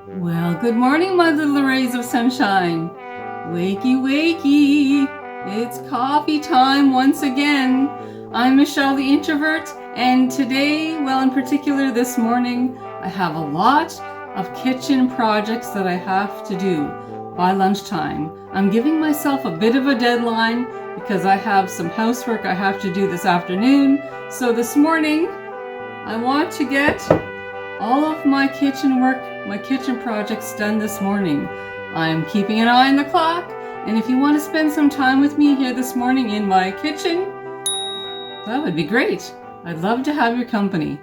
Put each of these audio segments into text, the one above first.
Well, good morning, my little rays of sunshine. Wakey, wakey. It's coffee time once again. I'm Michelle the Introvert, and today, well, in particular this morning, I have a lot of kitchen projects that I have to do by lunchtime. I'm giving myself a bit of a deadline because I have some housework I have to do this afternoon. So this morning, I want to get all of my kitchen work, my kitchen projects done this morning. I'm keeping an eye on the clock, and if you want to spend some time with me here this morning in my kitchen, that would be great. I'd love to have your company.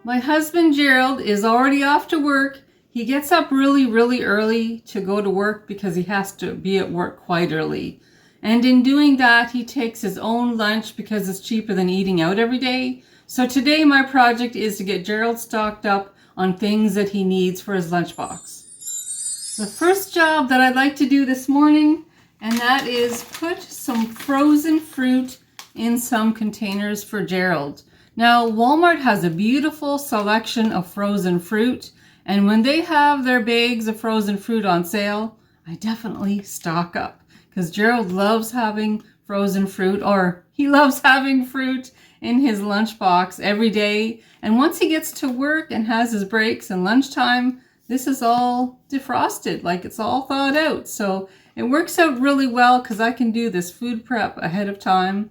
My husband Gerald is already off to work. He gets up really early to go to work because he has to be at work quite early. And in doing that, he takes his own lunch because it's cheaper than eating out every day. So today my project is to get Gerald stocked up on things that he needs for his lunchbox. The first job that I'd like to do this morning, and that is put some frozen fruit in some containers for Gerald. Now, Walmart has a beautiful selection of frozen fruit, and when they have their bags of frozen fruit on sale, I definitely stock up because Gerald loves having frozen fruit, or he loves having fruit in his lunchbox every day. And once he gets to work and has his breaks and lunchtime, this is all defrosted, like it's all thawed out. So it works out really well because I can do this food prep ahead of time.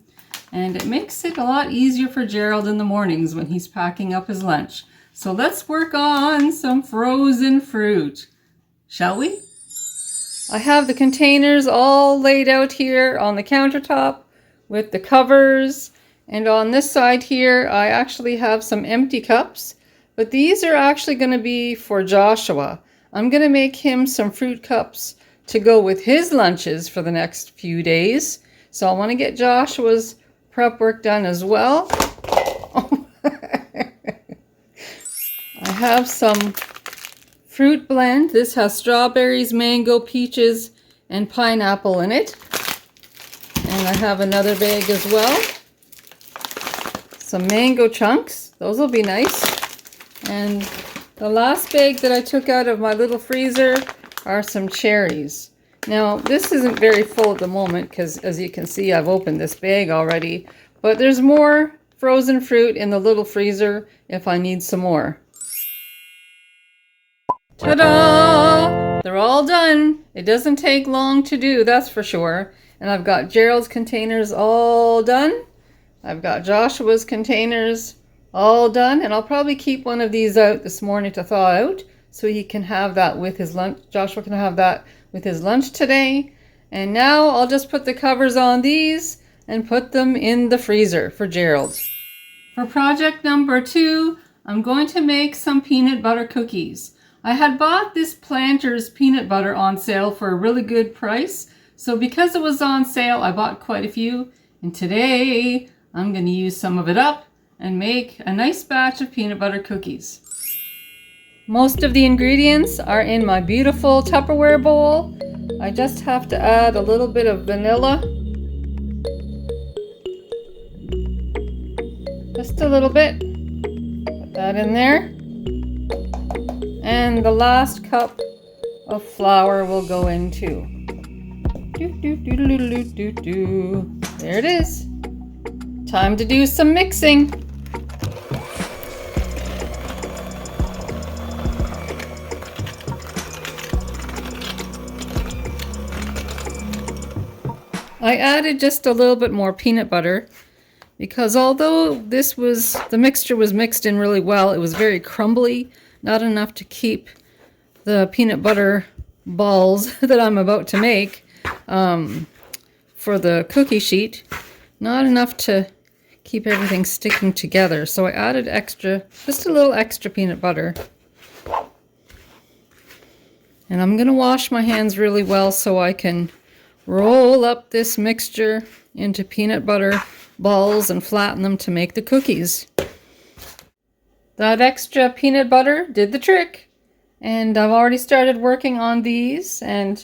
And it makes it a lot easier for Gerald in the mornings when he's packing up his lunch. So let's work on some frozen fruit, shall we? I have the containers all laid out here on the countertop with the covers. And on this side here, I actually have some empty cups, but these are actually going to be for Joshua. I'm going to make him some fruit cups to go with his lunches for the next few days. So I want to get Joshua's prep work done as well. I have some fruit blend. This has strawberries, mango, peaches, and pineapple in it. And I have another bag as well. Some mango chunks. Those will be nice. And the last bag that I took out of my little freezer are some cherries. Now, this isn't very full at the moment because, as you can see, I've opened this bag already. But there's more frozen fruit in the little freezer if I need some more. Ta-da! They're all done. It doesn't take long to do, that's for sure. And I've got Gerald's containers all done. I've got Joshua's containers all done. And I'll probably keep one of these out this morning to thaw out so he can have that with his lunch. Joshua can have that with his lunch today. And now I'll just put the covers on these and put them in the freezer for Gerald. For project number 2, I'm going to make some peanut butter cookies. I had bought this Planters peanut butter on sale for a really good price. So because it was on sale, I bought quite a few. And today, I'm going to use some of it up and make a nice batch of peanut butter cookies. Most of the ingredients are in my beautiful Tupperware bowl. I just have to add a little bit of vanilla. Just a little bit. Put that in there. And the last cup of flour will go in too. There it is. Time to do some mixing. I added just a little bit more peanut butter because although the mixture was mixed in really well, it was very crumbly, not enough to keep the peanut butter balls that I'm about to make for the cookie sheet, not enough to keep everything sticking together. So I added just a little extra peanut butter. And I'm going to wash my hands really well so I can roll up this mixture into peanut butter balls and flatten them to make the cookies. That extra peanut butter did the trick. And I've already started working on these, and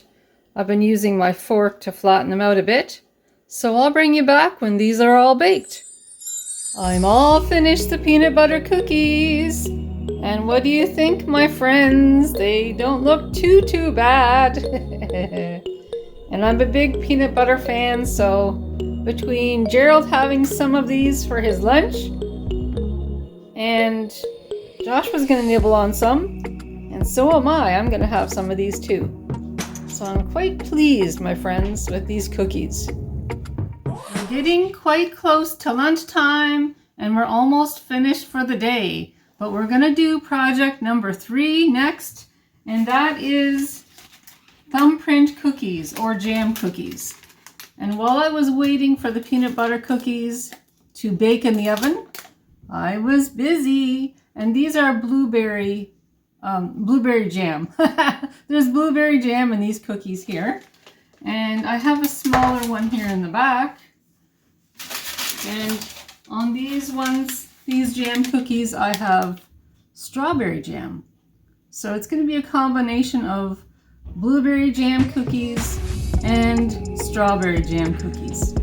I've been using my fork to flatten them out a bit. So I'll bring you back when these are all baked. I'm all finished the peanut butter cookies. And what do you think, my friends? They don't look too bad. And I'm a big peanut butter fan, so between Gerald having some of these for his lunch and Josh was going to nibble on some, and so am I. I'm going to have some of these too. So I'm quite pleased, my friends, with these cookies. We're getting quite close to lunchtime and we're almost finished for the day. But we're going to do project number 3 next, and that is thumbprint cookies or jam cookies. And while I was waiting for the peanut butter cookies to bake in the oven, I was busy. And these are blueberry jam. There's blueberry jam in these cookies here. And I have a smaller one here in the back. And on these ones, these jam cookies, I have strawberry jam. So it's going to be a combination of blueberry jam cookies and strawberry jam cookies.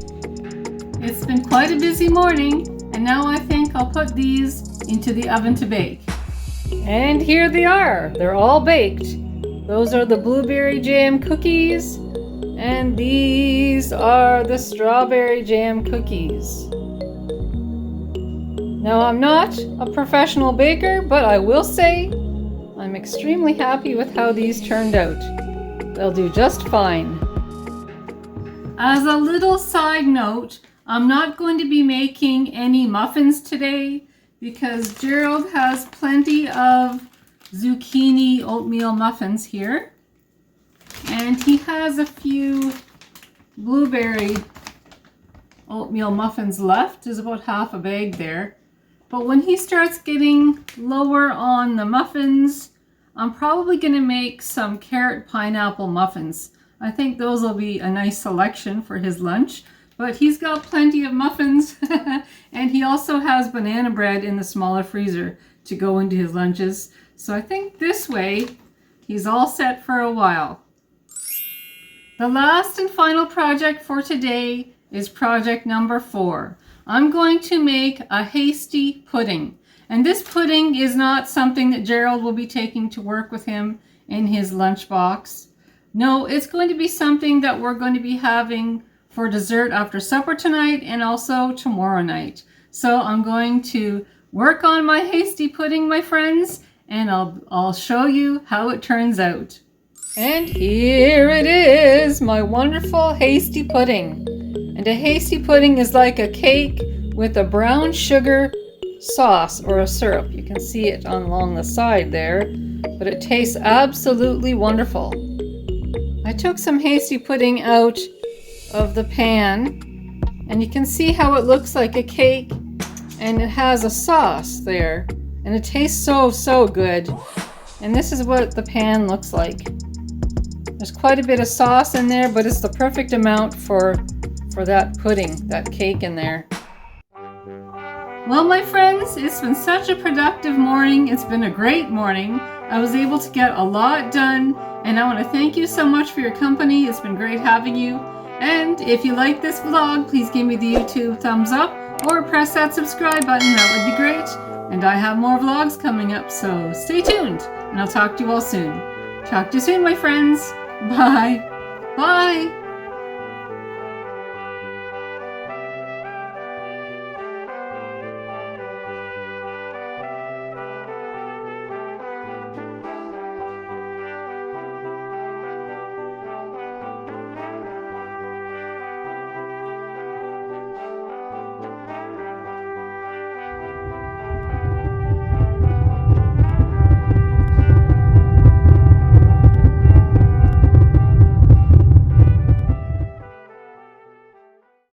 It's been quite a busy morning, and now I think I'll put these into the oven to bake. And here they are. They're all baked. Those are the blueberry jam cookies, and these are the strawberry jam cookies. Now, I'm not a professional baker, but I will say I'm extremely happy with how these turned out. They'll do just fine. As a little side note, I'm not going to be making any muffins today because Gerald has plenty of zucchini oatmeal muffins here. And he has a few blueberry oatmeal muffins left. There's about half a bag there. But when he starts getting lower on the muffins, I'm probably going to make some carrot pineapple muffins. I think those will be a nice selection for his lunch. But he's got plenty of muffins, and he also has banana bread in the smaller freezer to go into his lunches. So I think this way, he's all set for a while. The last and final project for today is project number 4. I'm going to make a hasty pudding. And this pudding is not something that Gerald will be taking to work with him in his lunchbox. No, it's going to be something that we're going to be having for dessert after supper tonight and also tomorrow night. So I'm going to work on my hasty pudding, my friends, and I'll show you how it turns out. And here it is, my wonderful hasty pudding. And a hasty pudding is like a cake with a brown sugar sauce or a syrup. You can see it along the side there, but it tastes absolutely wonderful. I took some hasty pudding out of the pan, and you can see how it looks like a cake, and it has a sauce there, and it tastes so good. And this is what the pan looks like. There's quite a bit of sauce in there, but it's the perfect amount for that pudding, that cake in there. Well, my friends, it's been such a productive morning. It's been a great morning. I was able to get a lot done, and I want to thank you so much for your company. It's been great having you. And if you like this vlog, please give me the YouTube thumbs up or press that subscribe button. That would be great. And I have more vlogs coming up, so stay tuned. And I'll talk to you all soon. Talk to you soon, my friends. Bye. Bye.